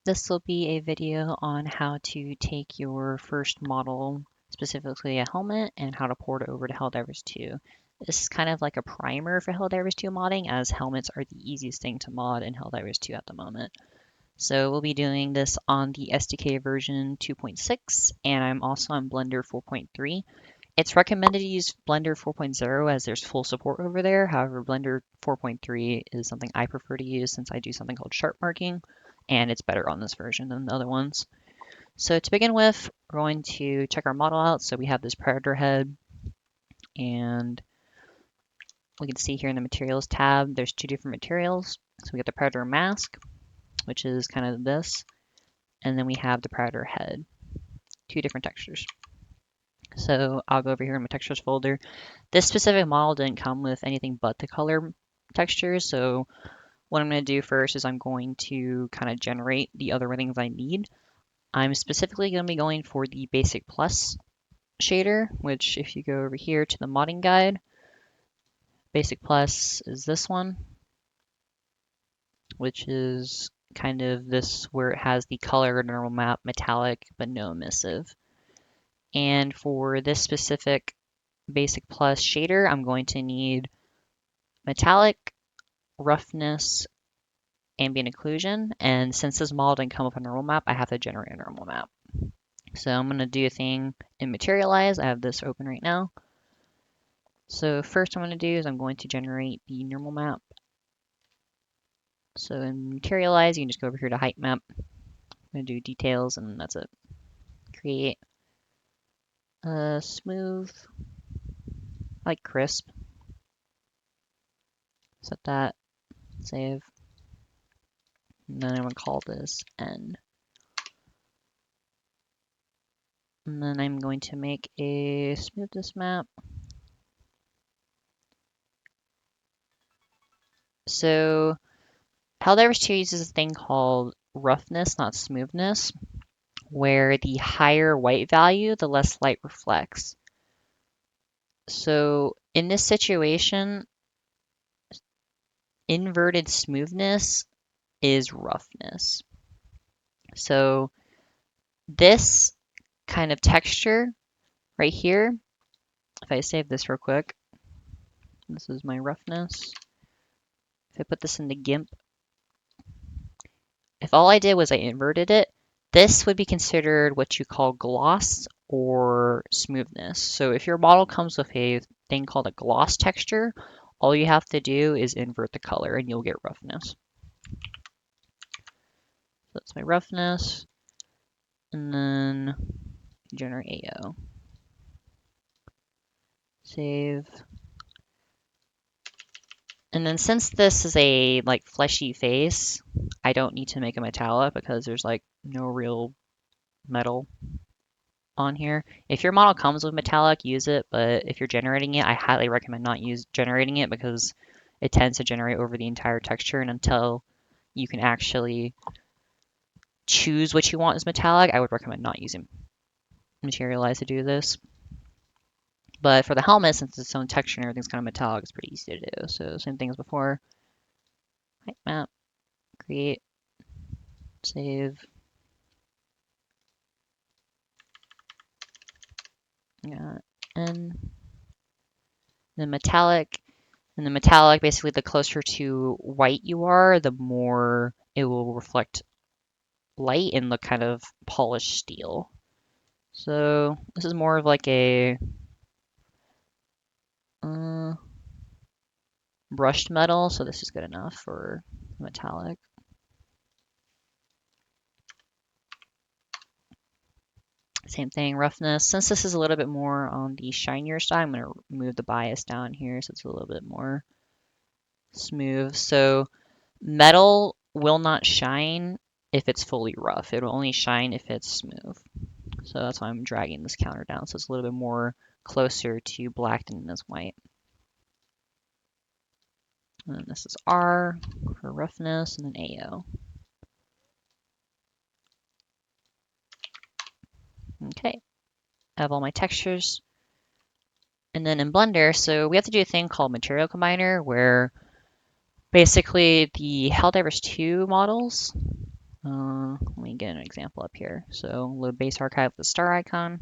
This will be a video on how to take your first model, specifically a helmet, and how to port it over to Helldivers 2. This is kind of like a primer for Helldivers 2 modding, as helmets are the easiest thing to mod in Helldivers 2 at the moment. So we'll be doing this on the SDK version 2.6, and I'm also on Blender 4.3. It's recommended to use Blender 4.0 as there's full support over there. However, Blender 4.3 is something I prefer to use since I do something called sharp marking, and it's better on this version than the other ones. So to begin with, we're going to check our model out. So we have this predator head, and we can see here in the materials tab, there's two different materials. So we got the predator mask, which is kind of this, and then we have the predator head, two different textures. So I'll go over here in my textures folder. This specific model didn't come with anything but the color textures, so what I'm going to do first is I'm going to kind of generate the other things I need. I'm specifically going to be going for the Basic Plus shader, which if you go over here to the modding guide, Basic Plus is this one, which is kind of this where it has the color normal map metallic but no emissive. And for this specific Basic Plus shader, I'm going to need metallic, roughness, ambient occlusion, and since this model didn't come with a normal map, I have to generate a normal map. So I'm going to do a thing in Materialize. I have this open right now. So first I'm going to do is I'm going to generate the normal map. So in Materialize, you can just go over here to Height Map. I'm going to do Details, and that's it. Create a smooth, like crisp. Set that, save. And then I'm going to call this N. And then I'm going to make a smoothness map. So Helldivers 2 uses a thing called roughness, not smoothness, where the higher white value, the less light reflects. So in this situation, inverted smoothness is roughness. So this kind of texture right here, if I save this real quick, this is my roughness. If I put this into GIMP, if all I did was I inverted it, this would be considered what you call gloss or smoothness. So if your model comes with a thing called a gloss texture, all you have to do is invert the color and you'll get roughness. So that's my roughness. And then generate AO. Save. And then since this is a like fleshy face, I don't need to make a metallic because there's like no real metal on here. If your model comes with metallic, use it, but if you're generating it, I highly recommend not generating it because it tends to generate over the entire texture, and until you can actually choose what you want as metallic, I would recommend not using Materialize to do this. But for the helmet, since it's its own texture and everything's kind of metallic, it's pretty easy to do. So same thing as before. Height map, create, save. N. Then metallic. And the metallic, basically the closer to white you are, the more it will reflect light and look kind of polished steel. So this is more of like a brushed metal, so this is good enough for metallic. Same thing, roughness. Since this is a little bit more on the shinier side, I'm going to move the bias down here so it's a little bit more smooth. So metal will not shine if it's fully rough. It will only shine if it's smooth. So that's why I'm dragging this counter down so it's a little bit more closer to black than it is white. And then this is R for roughness, and then AO. Okay, I have all my textures. And then in Blender, so we have to do a thing called Material Combiner, where basically the Helldivers 2 models Let me get an example up here. So load base archive with the star icon.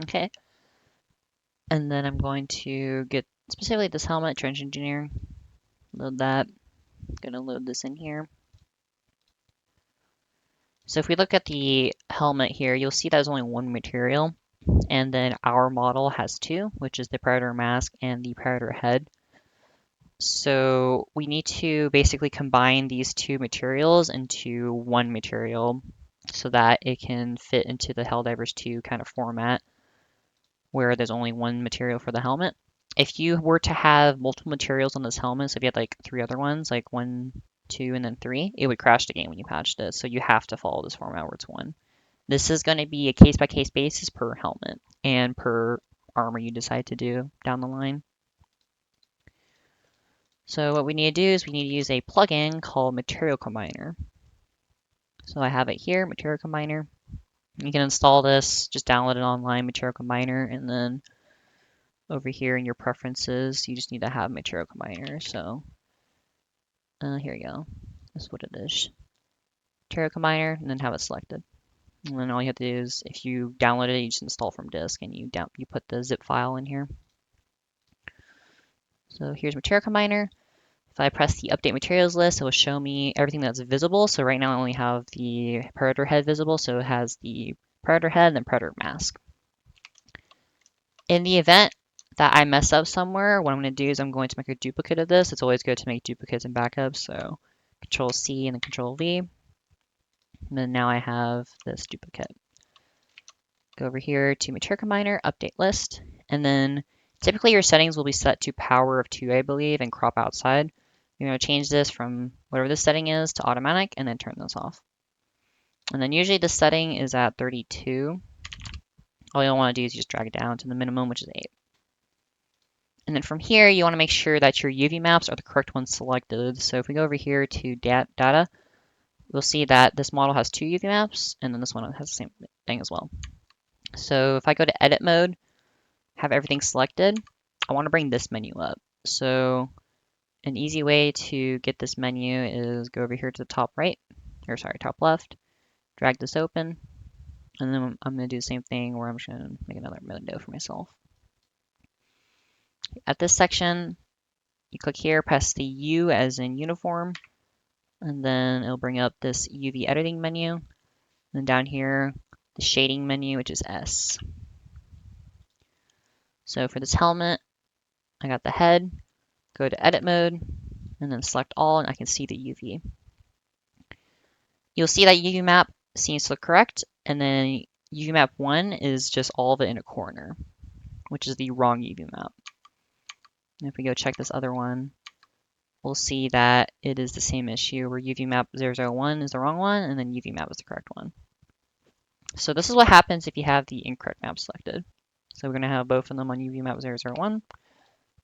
Okay. And then I'm going to get specifically this helmet, trench engineer, load that. I'm gonna load this in here. So if we look at the helmet here, you'll see there's only one material, and then our model has two, which is the predator mask and the predator head. So we need to basically combine these two materials into one material so that it can fit into the Helldivers 2 kind of format where there's only one material for the helmet. If you were to have multiple materials on this helmet, so if you had like three other ones, like 1, 2, and then 3, it would crash the game when you patched it. So you have to follow this format where it's one. This is going to be a case-by-case basis per helmet and per armor you decide to do down the line. So what we need to do is we need to use a plugin called Material Combiner. So I have it here, Material Combiner. You can install this, just download it online, Material Combiner, and then over here in your preferences, you just need to have Material Combiner. So here you go. That's what it is. Material Combiner, and then have it selected. And then all you have to do is, if you download it, you just install from disk, and you put the zip file in here. So here's Material Combiner. If I press the update materials list, it will show me everything that's visible. So right now I only have the predator head visible, so it has the predator head and the predator mask. In the event that I mess up somewhere, what I'm going to do is I'm going to make a duplicate of this. It's always good to make duplicates and backups. So Control C and then Control V. And then now I have this duplicate. Go over here to Material Combiner, update list, and then typically your settings will be set to power of 2, I believe, and crop outside. You're going to change this from whatever this setting is to automatic and then turn this off. And then usually the setting is at 32. All you'll want to do is just drag it down to the minimum, which is 8. And then from here, you want to make sure that your UV maps are the correct ones selected. So if we go over here to data, we'll see that this model has 2 UV maps, and then this one has the same thing as well. So if I go to edit mode, have everything selected, I want to bring this menu up. So an easy way to get this menu is go over here to the top right, or sorry, top left, drag this open, and then I'm going to do the same thing where I'm just going to make another window for myself. At this section, you click here, press the U as in uniform, and then it'll bring up this UV editing menu. And then down here, the shading menu, which is S. So for this helmet, I got the head, go to edit mode, and then select all, and I can see the UV. You'll see that UV map seems to look correct, and then UV map 1 is just all of it in a corner, which is the wrong UV map. And if we go check this other one, we'll see that it is the same issue where UV map 001 is the wrong one, and then UV map is the correct one. So this is what happens if you have the incorrect map selected. So we're going to have both of them on UV map 001,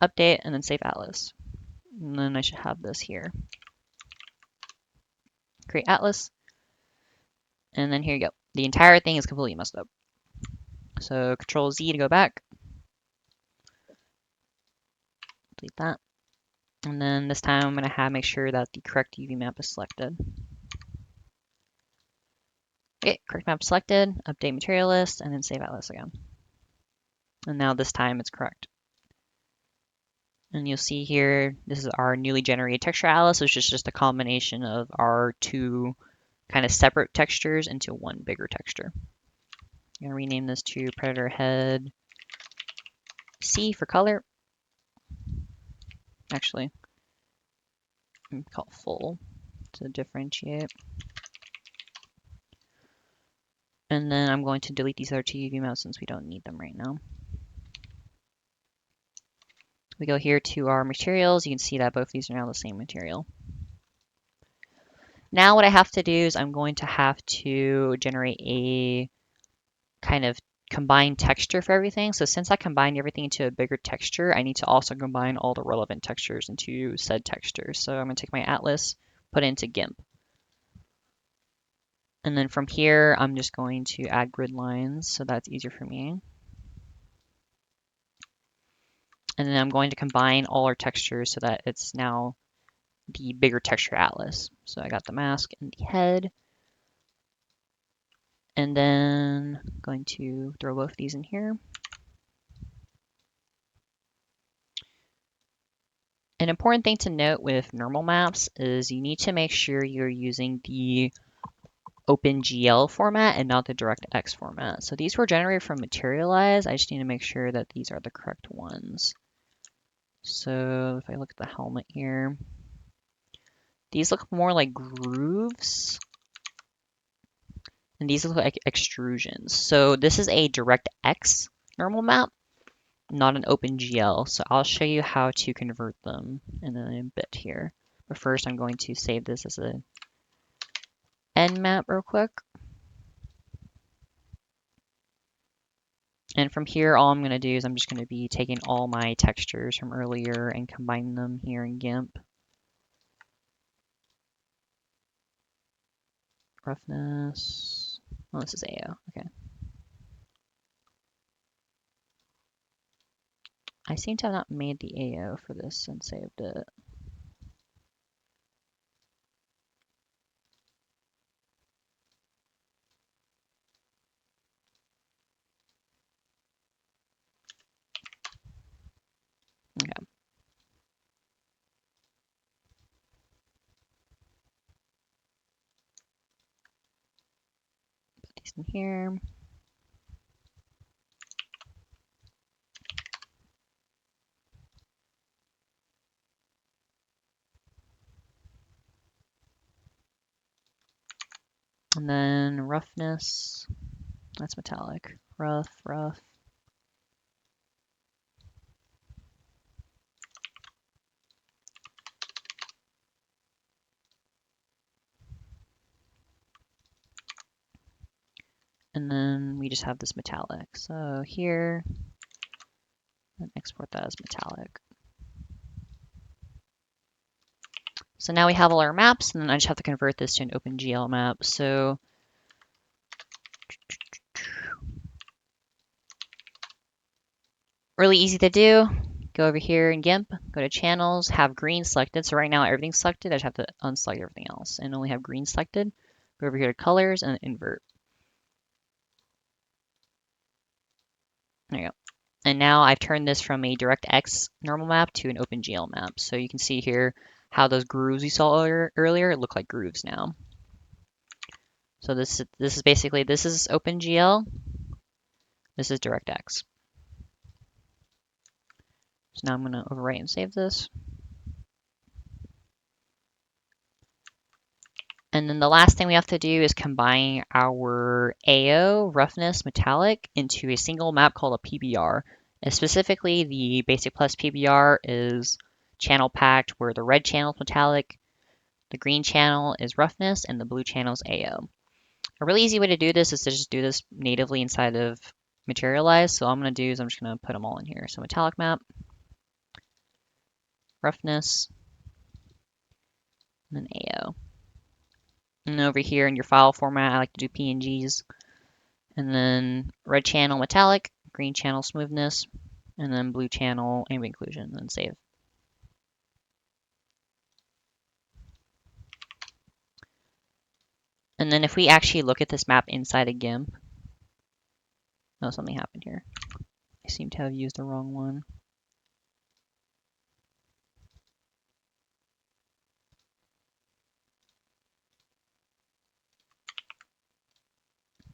update, and then save atlas. And then I should have this here. Create atlas. And then here you go. The entire thing is completely messed up. So Control Z to go back. Delete that. And then this time I'm going to make sure that the correct UV map is selected. Okay, correct map selected, update material list, and then save atlas again. And now this time it's correct. And you'll see here, this is our newly generated texture atlas, which is just a combination of our two kind of separate textures into one bigger texture. I'm going to rename this to Predator Head C for color. Actually, I'm going to call it full to differentiate. And then I'm going to delete these other two UV maps since we don't need them right now. We go here to our materials. You can see that both of these are now the same material. Now what I have to do is I'm going to have to generate a kind of combine texture for everything. So since I combined everything into a bigger texture, I need to also combine all the relevant textures into said texture. So I'm going to take my atlas, put it into GIMP. And then from here, I'm just going to add grid lines, so that's easier for me. And then I'm going to combine all our textures so that it's now the bigger texture atlas. So I got the mask and the head. And then I'm going to throw both of these in here. An important thing to note with normal maps is you need to make sure you're using the OpenGL format and not the DirectX format. So these were generated from Materialize. I just need to make sure that these are the correct ones. So if I look at the helmet here, these look more like grooves, and these look like extrusions. So this is a DirectX normal map, not an OpenGL. So I'll show you how to convert them in a bit here. But first I'm going to save this as a end map real quick. And from here, all I'm going to do is I'm just going to be taking all my textures from earlier and combining them here in GIMP. Roughness. Oh, this is AO. Okay. I seem to have not made the AO for this and saved it. Okay. Put these in here. And then roughness. That's metallic. Rough, rough. And then we just have this metallic. So here, and export that as metallic. So now we have all our maps, and then I just have to convert this to an OpenGL map. So really easy to do. Go over here in GIMP, go to channels, have green selected. So right now everything's selected. I just have to unselect everything else and only have green selected. Go over here to colors and invert. There you go. And now I've turned this from a DirectX normal map to an OpenGL map. So you can see here how those grooves you saw earlier look like grooves now. So this is basically, this is OpenGL. This is DirectX. So now I'm going to overwrite and save this. And then the last thing we have to do is combine our AO, roughness, metallic into a single map called a PBR. And specifically, the basic plus PBR is channel packed, where the red channel is metallic, the green channel is roughness, and the blue channel is AO. A really easy way to do this is to just do this natively inside of Materialize. So all I'm going to do is I'm just going to put them all in here. So metallic map, roughness, and then AO. And over here in your file format, I like to do PNGs. And then red channel metallic, green channel smoothness, and then blue channel ambient occlusion, and then save. And then if we actually look at this map inside of GIMP, oh, something happened here. I seem to have used the wrong one.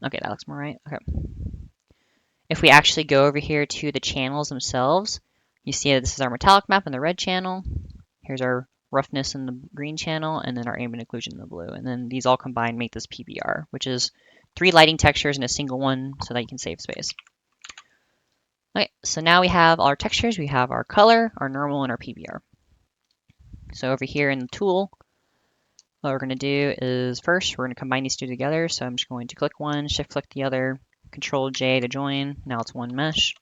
Okay, that looks more right. Okay. If we actually go over here to the channels themselves, you see that this is our metallic map in the red channel. Here's our roughness in the green channel, and then our ambient occlusion in the blue. And then these all combined make this PBR, which is 3 lighting textures in a single one so that you can save space. Okay, so now we have all our textures. We have our color, our normal, and our PBR. So over here in the tool, what we're going to do is first, we're going to combine these two together. So I'm just going to click one, shift click the other, Control J to join. Now it's one mesh.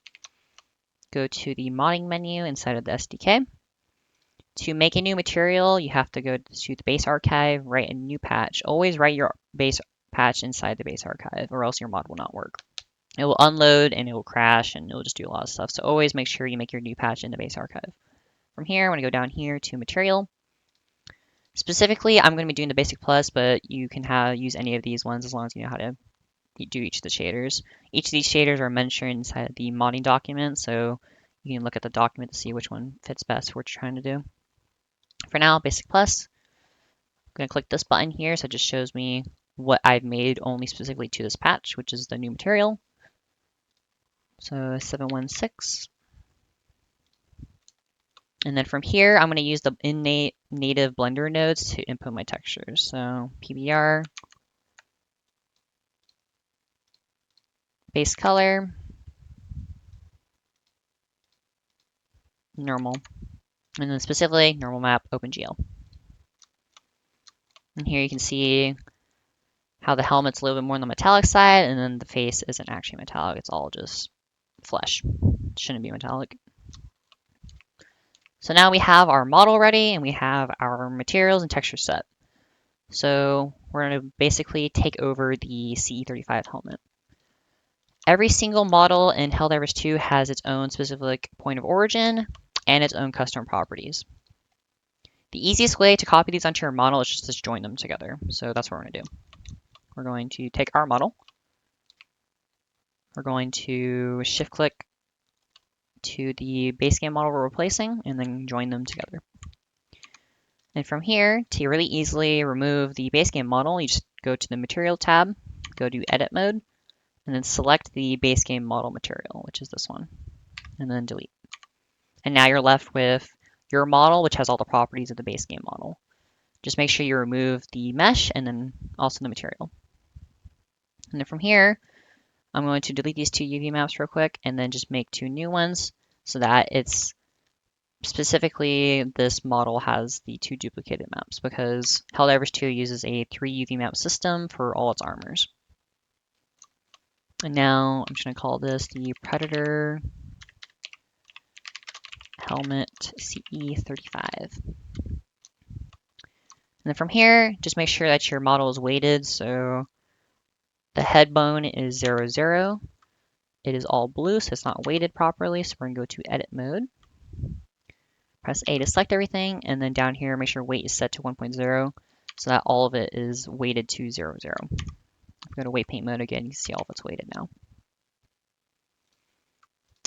Go to the modding menu inside of the SDK. To make a new material, you have to go to the base archive, write a new patch. Always write your base patch inside the base archive, or else your mod will not work. It will unload and it will crash and it'll just do a lot of stuff. So always make sure you make your new patch in the base archive. From here, I'm going to go down here to material. Specifically, I'm going to be doing the basic plus, but you can use any of these ones as long as you know how to do each of the shaders. Each of these shaders are mentioned inside the modding document, so you can look at the document to see which one fits best for what you're trying to do. For now, basic plus. I'm going to click this button here, so it just shows me what I've made only specifically to this patch, which is the new material. So 716. And then from here, I'm going to use the innate native Blender nodes to input my textures. So PBR, base color, normal, and then specifically normal map, OpenGL. And here you can see how the helmet's a little bit more on the metallic side, and then the face isn't actually metallic. It's all just flesh. It shouldn't be metallic. So now we have our model ready and we have our materials and texture set. So we're going to basically take over the CE35 helmet. Every single model in Helldivers 2 has its own specific point of origin and its own custom properties. The easiest way to copy these onto your model is just to join them together. So that's what we're going to do. We're going to take our model. We're going to shift click to the base game model we're replacing and then join them together. And from here, to really easily remove the base game model, you just go to the material tab, go to edit mode, and then select the base game model material, which is this one, and then delete. And now you're left with your model, which has all the properties of the base game model. Just make sure you remove the mesh and then also the material. And then from here, I'm going to delete these two UV maps real quick and then just make two new ones so that it's specifically this model has the two duplicated maps because Helldivers 2 uses a 3 UV map system for all its armors. And now I'm just going to call this the Predator Helmet CE35. And then from here, just make sure that your model is weighted. So the head bone is 0, 0. It is all blue, so it's not weighted properly. So we're going to go to edit mode. Press A to select everything, and then down here, make sure weight is set to 1.0 so that all of it is weighted to 0, 0. If we go to weight paint mode again, you can see all of it's weighted now.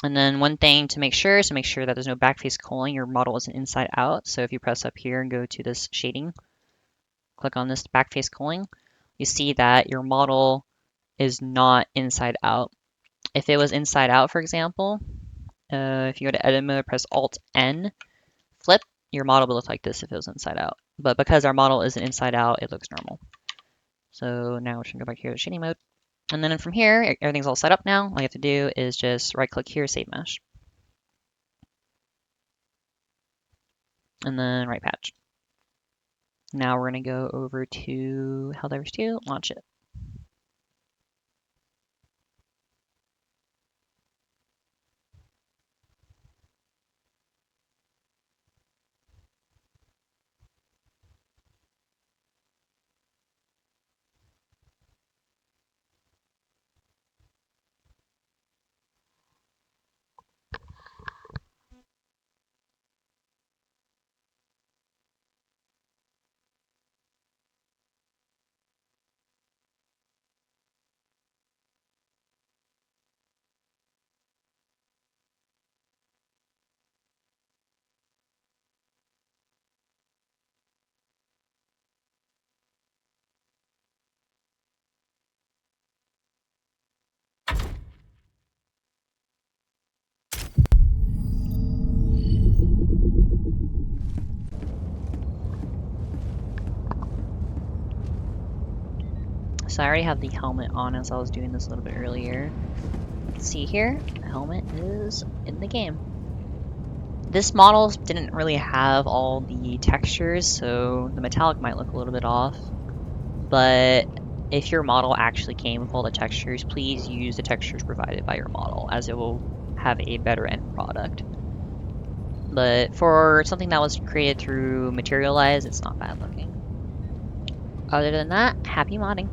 And then one thing to make sure is to make sure that there's no backface culling. Your model isn't inside out. So if you press up here and go to this shading, click on this backface culling, you see that your model is not inside out. If it was inside out, for example, if you go to edit mode, press Alt N, flip, your model would look like this if it was inside out. But because our model isn't inside out, it looks normal. So now we're just gonna go back here to shading mode. And then from here, everything's all set up now. All you have to do is just right click here, save mesh. And then right patch. Now we're gonna go over to Helldivers 2, launch it. So I already have the helmet on as I was doing this a little bit earlier. You can see here, the helmet is in the game. This model didn't really have all the textures, so the metallic might look a little bit off. But if your model actually came with all the textures, please use the textures provided by your model, as it will have a better end product. But for something that was created through Materialize, it's not bad looking. Other than that, happy modding.